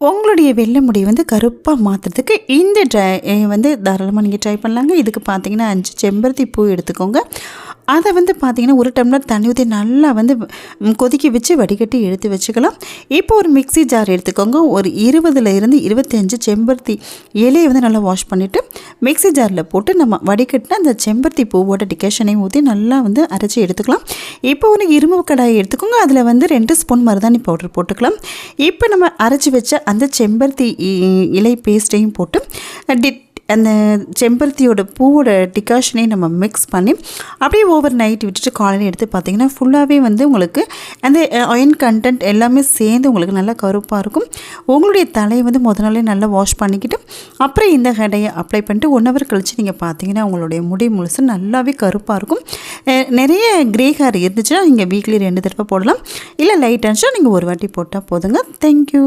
உங்களுடைய வெள்ளை முடி வந்து கருப்பாக மாற்றுறதுக்கு இந்த வந்து தாராளமாக நீங்கள் ட்ரை பண்ணலாங்க. இதுக்கு பார்த்தீங்கன்னா 5 செம்பருத்தி பூ எடுத்துக்கோங்க. அதை வந்து பார்த்திங்கன்னா 1 டம்ளர் தண்ணி ஊற்றி நல்லா வந்து கொதிக்க வச்சு வடிகட்டி எடுத்து வச்சுக்கலாம். இப்போ ஒரு மிக்ஸி ஜார் எடுத்துக்கோங்க. ஒரு 20லேருந்து 25 செம்பருத்தி இலையை வந்து நல்லா வாஷ் பண்ணிவிட்டு மிக்ஸி ஜாரில் போட்டு நம்ம வடிகட்டின அந்த செம்பருத்தி பூவோட டிகாஷனையும் ஊற்றி நல்லா வந்து அரைச்சி எடுத்துக்கலாம். இப்போ ஒரு இரும்பு கடாயை எடுத்துக்கோங்க. அதில் வந்து 2 ஸ்பூன் மருதாணி பவுடர் போட்டுக்கலாம். இப்போ நம்ம அரைச்சி வச்ச அந்த செம்பருத்தி இலை பேஸ்ட்டையும் போட்டு அந்த செம்பருத்தியோட பூவோட டிகாஷனையும் நம்ம மிக்ஸ் பண்ணி அப்படியே ஓவர் நைட் விட்டுட்டு காலையில் எடுத்து பார்த்திங்கன்னா ஃபுல்லாகவே வந்து உங்களுக்கு அந்த அயன் கண்டென்ட் எல்லாமே சேர்ந்து உங்களுக்கு நல்லா கருப்பாக இருக்கும். உங்களுடைய தலையை வந்து முதல் நாளே நல்லா வாஷ் பண்ணிக்கிட்டு அப்புறம் இந்த ஹெடையை அப்ளை பண்ணிட்டு 1 ஹவர் கழித்து நீங்கள் பார்த்தீங்கன்னா உங்களுடைய முடி முழுசு நல்லாவே கருப்பாக இருக்கும். நிறைய க்ரே ஹேர் இருந்துச்சுன்னா நீங்கள் வீக்லி 2 தடவை போடலாம். இல்லை லைட் ஆச்சுன்னா நீங்கள் ஒரு வாட்டி போட்டால் போதுங்க. தேங்க்யூ.